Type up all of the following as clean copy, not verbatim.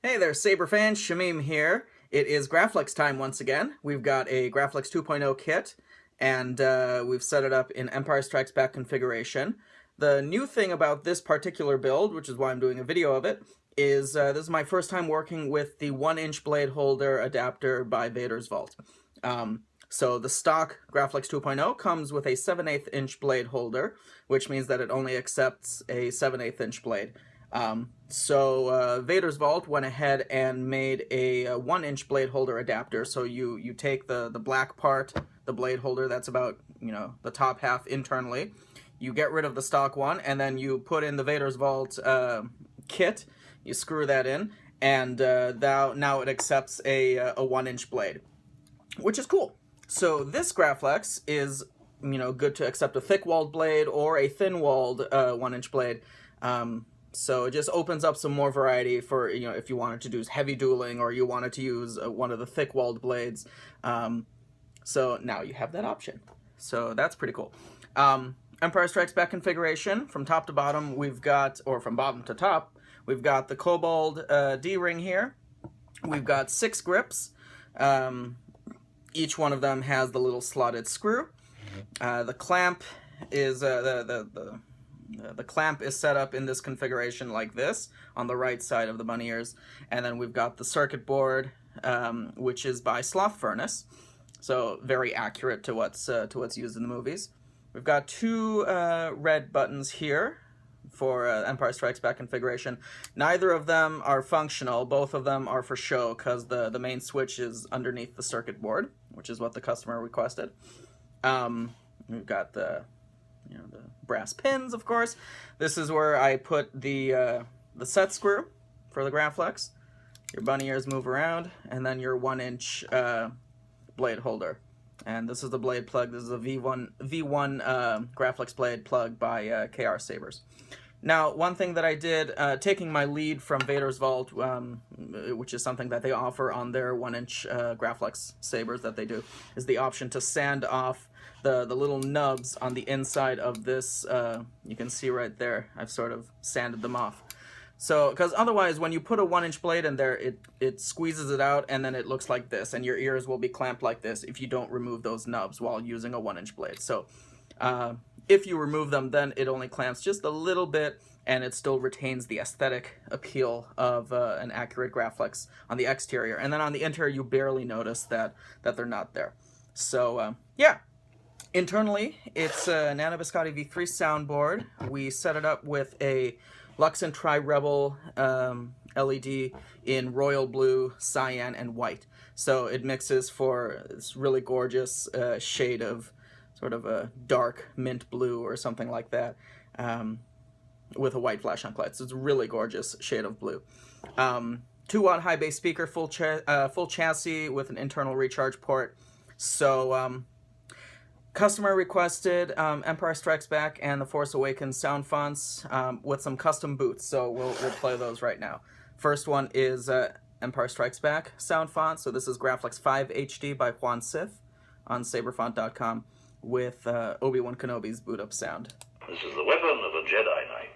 Hey there, Saber fans, Shamim here. It is Graflex time once again. We've got a Graflex 2.0 kit, and we've set it up in Empire Strikes Back configuration. The new thing about this particular build, which is why I'm doing a video of it, is this is my first time working with the 1-inch blade holder adapter by Vader's Vault. So the stock Graflex 2.0 comes with a 7/8 inch blade holder, which means that it only accepts a 7/8 inch blade. Vader's Vault went ahead and made a 1-inch blade holder adapter. So you take the black part, the blade holder that's about, the top half internally. You get rid of the stock one, and then you put in the Vader's Vault kit. You screw that in, and now it accepts a 1-inch blade, which is cool. So this Graflex is, good to accept a thick-walled blade or a thin-walled 1-inch blade. So it just opens up some more variety for, if you wanted to do heavy dueling or you wanted to use one of the thick-walled blades. So now you have that option. So that's pretty cool. Empire Strikes Back configuration, from top to bottom, we've got, or from bottom to top, we've got the Kobold D-ring here. We've got 6 grips. Each one of them has the little slotted screw. The clamp is the clamp is set up in this configuration like this on the right side of the bunny ears, and then we've got the circuit board, which is by SlothFurnace, so very accurate to what's used in the movies. We've got 2 red buttons here for Empire Strikes Back configuration. Neither of them are functional. Both of them are for show because the main switch is underneath the circuit board, which is what the customer requested. We've got the brass pins, of course. This is where I put the set screw for the Graflex. Your bunny ears move around, and then your 1-inch blade holder. And this is the blade plug. This is a V1 Graflex blade plug by KR Sabers. Now, one thing that I did, taking my lead from Vader's Vault, which is something that they offer on their 1-inch Graflex sabers that they do, is the option to sand off the little nubs on the inside of this. You can see right there, I've sort of sanded them off. So, because otherwise, when you put a 1-inch blade in there, it squeezes it out, and then it looks like this, and your ears will be clamped like this if you don't remove those nubs while using a 1-inch blade. So, if you remove them, then it only clamps just a little bit, and it still retains the aesthetic appeal of an accurate Graflex on the exterior. And then on the interior, you barely notice that they're not there. So, yeah. Internally, it's an Anabiscotti V3 soundboard. We set it up with a Luxeon Tri-Rebel LED in royal blue, cyan, and white. So it mixes for this really gorgeous shade of sort of a dark mint blue or something like that, with a white flash on light. So it's a really gorgeous shade of blue. 2-watt high bass speaker, full chassis with an internal recharge port. So customer requested Empire Strikes Back and The Force Awakens sound fonts with some custom boots. So we'll play those right now. First one is Empire Strikes Back sound font. So this is Graflex 5 HD by Juan Sith on saberfont.com with Obi-Wan Kenobi's boot up sound. This is the weapon of a Jedi Knight.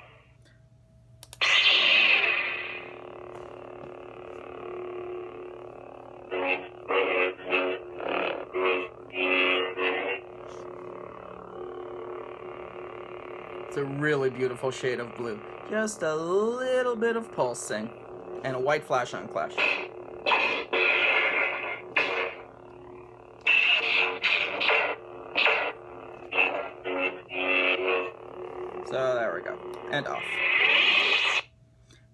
It's a really beautiful shade of blue. Just a little bit of pulsing and a white flash on clash. So there we go, and off.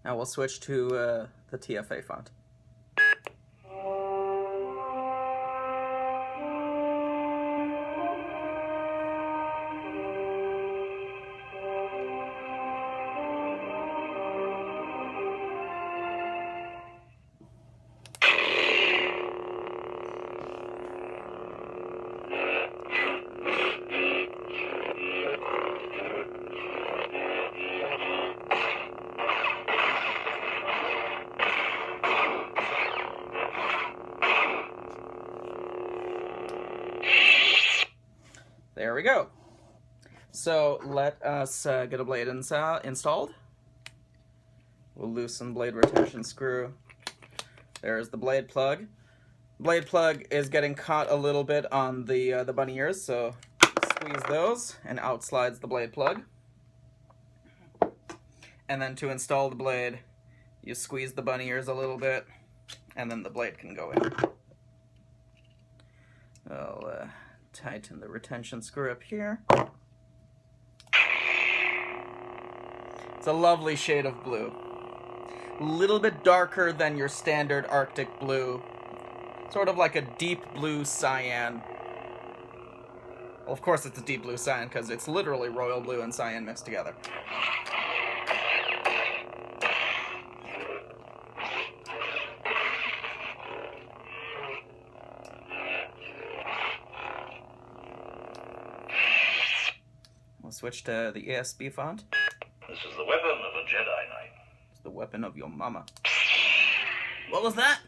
Now we'll switch to the TFA font. There we go. So let us get a blade installed. We'll loosen blade retention screw There's the blade plug. Blade plug is getting caught a little bit on the bunny ears, so squeeze those, and out slides the blade plug. And then to install the blade, you squeeze the bunny ears a little bit, and then the blade can go in. I'll tighten the retention screw up here. It's a lovely shade of blue. A little bit darker than your standard Arctic blue. Sort of like a deep blue cyan. Well, of course it's a deep blue cyan because it's literally royal blue and cyan mixed together. We'll switch to the ESB font. This is the weapon of a Jedi Knight. It's the weapon of your mama. What was that?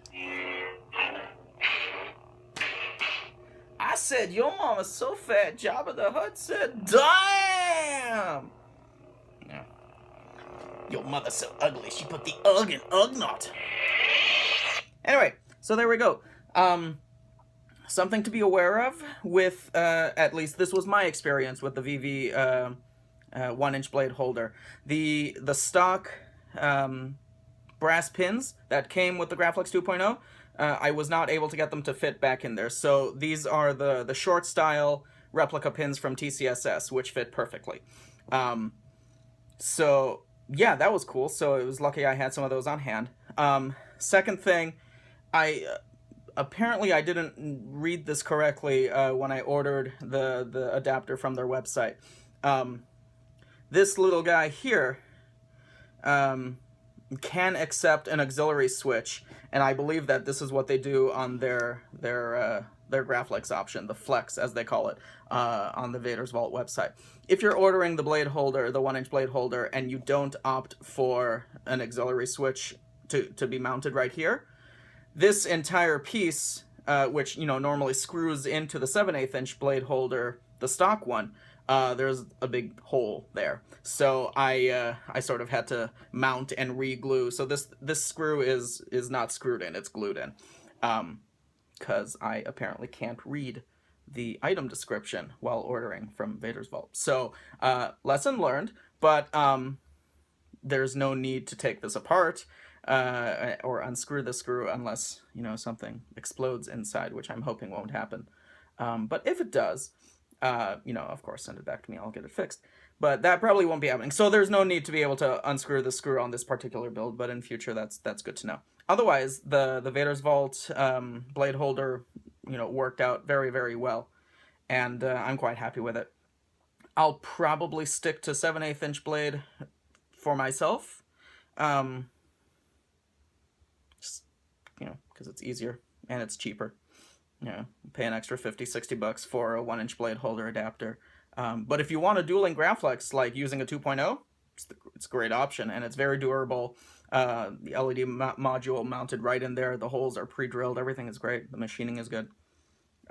I said, your mama's so fat, Jabba the Hutt said, damn! Yeah. Your mother's so ugly, she put the ugg in Ugnaught. Anyway, so there we go. Something to be aware of with, at least this was my experience with the VV 1-inch blade holder. The stock brass pins that came with the Graflex 2.0, I was not able to get them to fit back in there. So these are the short style replica pins from TCSS, which fit perfectly. So yeah, that was cool. So it was lucky I had some of those on hand. Second thing, apparently I didn't read this correctly when I ordered the adapter from their website. This little guy here can accept an auxiliary switch, and I believe that this is what they do on their Graflex option, the Flex as they call it, on the Vader's Vault website. If you're ordering the blade holder, the 1-inch blade holder, and you don't opt for an auxiliary switch to be mounted right here, this entire piece, which normally screws into the 7/8-inch blade holder, the stock one, there's a big hole there. So I sort of had to mount and re-glue. So this screw is not screwed in, it's glued in. Because I apparently can't read the item description while ordering from Vader's Vault. So lesson learned, but there's no need to take this apart or unscrew the screw unless something explodes inside, which I'm hoping won't happen. But if it does, of course, send it back to me. I'll get it fixed. But that probably won't be happening. So there's no need to be able to unscrew the screw on this particular build. But in future, that's good to know. Otherwise, the Vader's Vault blade holder, worked out very, very well, and I'm quite happy with it. I'll probably stick to 7/8-inch blade for myself, just because it's easier and it's cheaper. Pay an extra $50-$60 for a 1-inch blade holder adapter. But if you want a dueling Graflex, like using a 2.0, it's a great option, and it's very durable. The LED module mounted right in there. The holes are pre-drilled. Everything is great. The machining is good.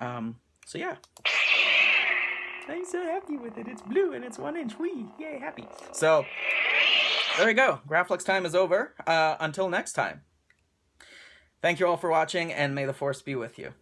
So yeah. I'm so happy with it. It's blue and it's 1-inch. Whee! Yay, happy. So there you go. Graflex time is over. Until next time. Thank you all for watching, and may the Force be with you.